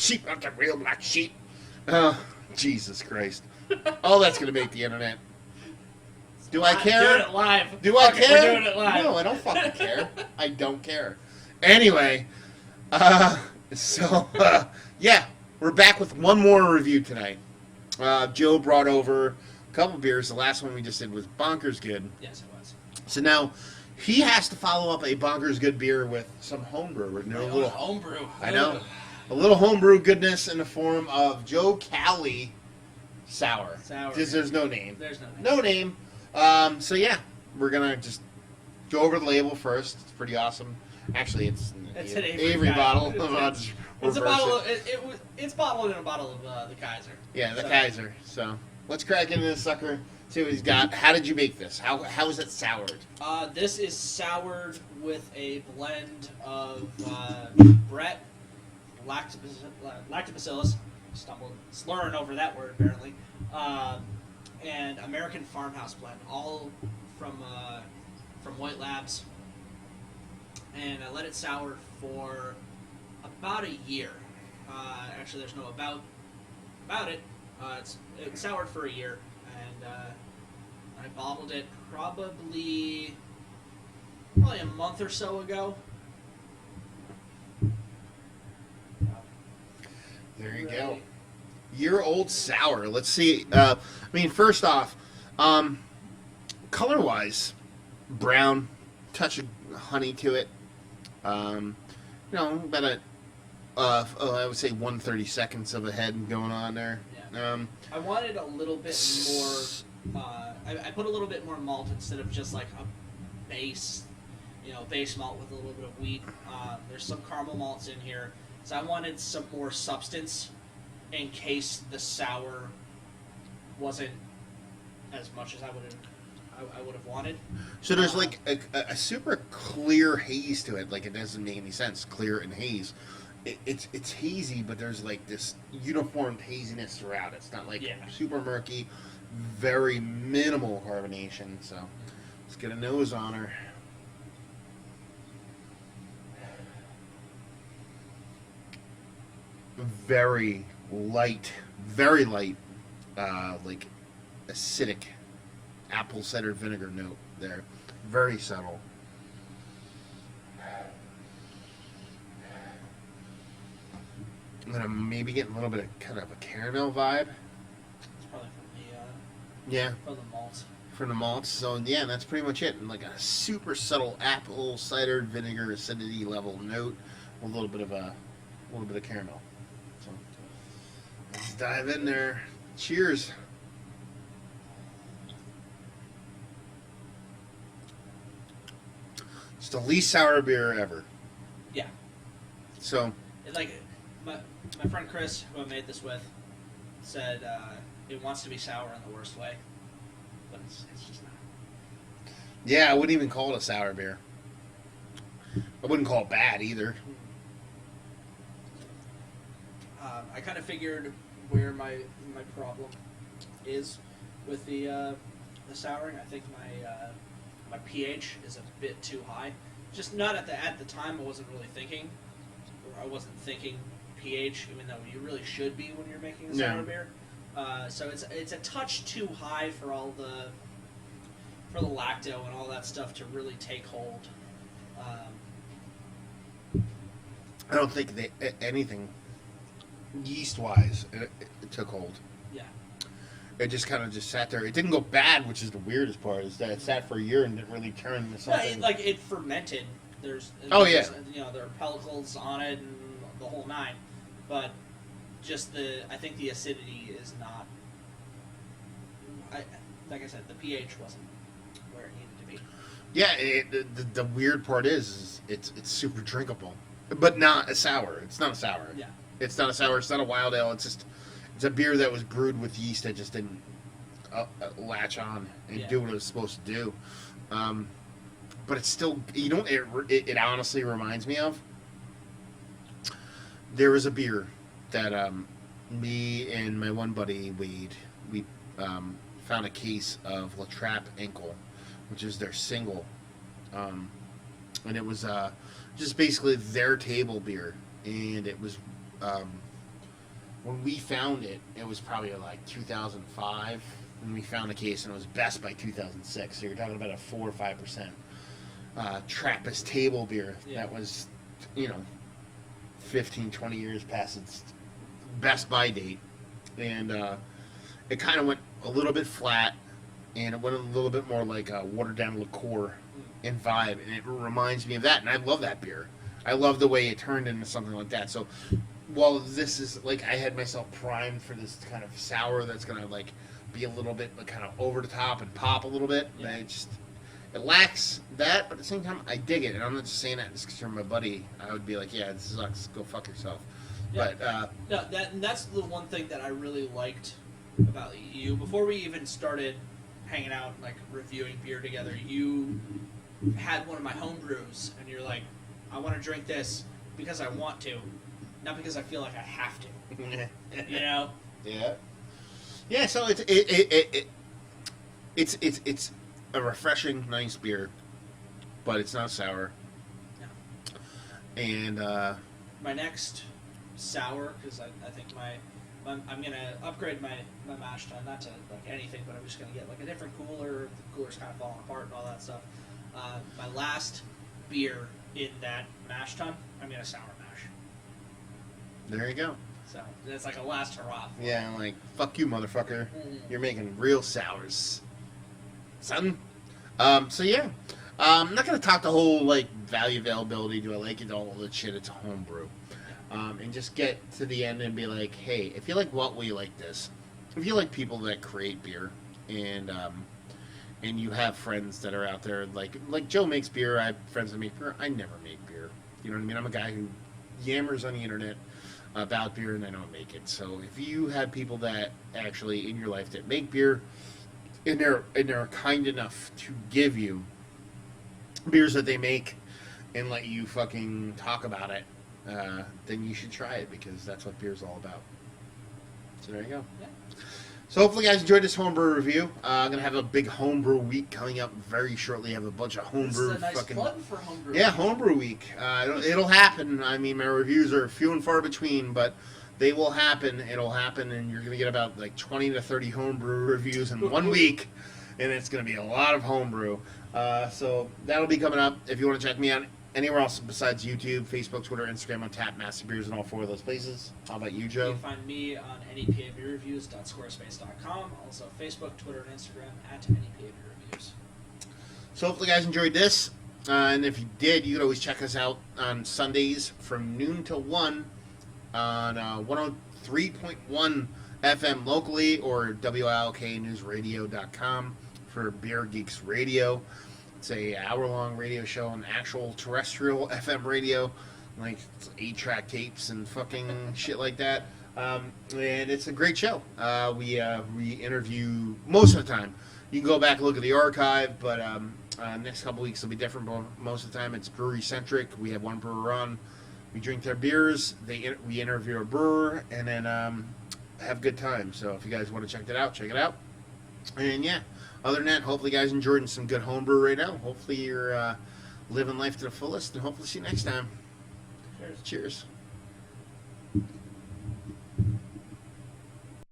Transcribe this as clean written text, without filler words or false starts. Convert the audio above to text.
sheep, not the real black sheep. Oh, Jesus Christ. Oh, that's going to make the internet. Do I care? Doing it live. Do I care? We're doing it live. No, I don't fucking care. I don't care. Anyway, yeah, we're back with one more review tonight. Joe brought over a couple beers. The last one we just did was bonkers good. Yes, it was. So now he has to follow up a bonkers good beer with some homebrew. We're doing a little homebrew. I know. A little homebrew goodness in the form of Joe Cowley Sour. Because there's no name. There's no name. No name. So yeah, we're gonna just go over the label first. It's pretty awesome. Actually, it's an Avery bottle. It's a bottle. It's bottled in a bottle of the Kaiser. Yeah, the Kaiser. So let's crack into this sucker. See what he's got. How did you make this? How is it soured? This is soured with a blend of Brett, lactobacillus, slurring over that word apparently, and American Farmhouse blend, all from White Labs. And I let it sour for about a year. Actually, there's no about it. It soured for a year, and I bottled it probably a month or so ago. There you go. Year-old sour. Let's see. I mean, first off, color-wise, brown, touch of honey to it. About I would say 1/32 of a head going on there. Yeah. I wanted a little bit more. I put a little bit more malt instead of just like a base malt with a little bit of wheat. There's some caramel malts in here, so I wanted some more substance in case the sour wasn't as much as I would have wanted. So there's like a super clear haze to it. Like, it doesn't make any sense. Clear and haze. It's hazy, but there's like this uniform haziness throughout. It's not like super murky. Very minimal carbonation. So let's get a nose on her. Very light, like acidic apple cider vinegar note there. Very subtle. I'm gonna maybe get a little bit of kind of a caramel vibe. It's probably from the malts. From the malts. So yeah, that's pretty much it. And like a super subtle apple cider vinegar acidity level note, with a little bit of caramel. So let's dive in there. Cheers. It's the least sour beer ever. Yeah. So. It's like my friend Chris, who I made this with, said it wants to be sour in the worst way, but it's just not. Yeah, I wouldn't even call it a sour beer. I wouldn't call it bad either. I kind of figured where my problem is with the souring. I think my pH is a bit too high. Just not at the time. I wasn't really thinking, or I wasn't thinking pH, even though you really should be when you're making a sour beer. So it's a touch too high for all the lacto and all that stuff to really take hold. I don't think anything yeast-wise it took hold. Yeah. It just kind of just sat there. It didn't go bad, which is the weirdest part, is that it sat for a year and didn't really turn into something. Like it fermented. There are pellicles on it and the whole nine, but just I think the acidity is not. Like I said, the pH wasn't where it needed to be. Yeah, the weird part is it's super drinkable, but not a sour. It's not a sour. Yeah. It's not a sour. It's not a wild ale. It's a beer that was brewed with yeast that just didn't latch on and do what it was supposed to do. But it's still, it honestly reminds me of. There was a beer that me and my one buddy we found a case of La Trappe Enkel, which is their single, and it was just basically their table beer, and it was when we found it, it was probably like 2005 when we found the case, and it was best by 2006. So you're talking about a 4 or 5% Trappist table beer that was, 15, 20 years past its best by date, and it kind of went a little bit flat, and it went a little bit more like a watered down liqueur in vibe, and it reminds me of that, and I love that beer. I love the way it turned into something like that. So while this is like, I had myself primed for this kind of sour that's gonna like be a little bit like, kind of over the top and pop a little bit, but it lacks that, but at the same time, I dig it. And I'm not just saying that just because you're my buddy. I would be like, yeah, this sucks. Go fuck yourself. Yeah. But no, that's the one thing that I really liked about you. Before we even started hanging out, like reviewing beer together, you had one of my home brews, and you're like, I want to drink this because I want to, not because I feel like I have to. Yeah. Yeah. So it's a refreshing, nice beer, but it's not sour. No. And my next sour, because I think I'm gonna upgrade my mash tun, not to like anything, but I'm just gonna get like a different cooler. The cooler's kind of falling apart and all that stuff. My last beer in that mash tun, I'm gonna sour mash. There you go. So it's like a last hurrah. Yeah, like fuck you, motherfucker. You're making real sours, son. So yeah, I'm not gonna talk the whole like value availability. Do I like it? All that shit. It's a homebrew. And just get to the end and be like, hey, if you like what we like this, if you like people that create beer, and you have friends that are out there, like Joe makes beer, I have friends that make beer. I never make beer. You know what I mean? I'm a guy who yammers on the internet about beer, and I don't make it. So if you have people that actually in your life that make beer, and they're kind enough to give you beers that they make and let you fucking talk about it, then you should try it, because that's what beer's all about. So there you go. Yeah. So hopefully you guys enjoyed this homebrew review. I'm gonna have a big homebrew week coming up very shortly. I have a bunch of homebrew. This is a nice plug for homebrew. Yeah, homebrew week. It'll happen. I mean, my reviews are few and far between, but they will happen. It'll happen, and you're gonna get about like 20 to 30 homebrew reviews in 1 week, and it's gonna be a lot of homebrew. So that'll be coming up. If you want to check me out anywhere else besides YouTube, Facebook, Twitter, Instagram, on tap, Master Beers in all 4 of those places. How about you, Joe? You can find me on nepabeerreviews.squarespace.com. Also Facebook, Twitter, and Instagram at nepabeerreviews. So hopefully you guys enjoyed this. And if you did, you could always check us out on Sundays from noon to 1 on 103.1 FM locally, or WILKnewsradio.com for Beer Geeks Radio. It's a hour-long radio show on actual terrestrial FM radio, like 8-track tapes and fucking shit like that. And it's a great show. We interview most of the time. You can go back and look at the archive, but next couple weeks will be different. But most of the time, it's brewery-centric. We have one brewer on. We drink their beers. We interview a brewer, and then have a good time. So if you guys want to check that out, check it out. And yeah. Other than that, hopefully you guys enjoyed some good homebrew right now. Hopefully you're living life to the fullest, and hopefully see you next time. Cheers. Cheers.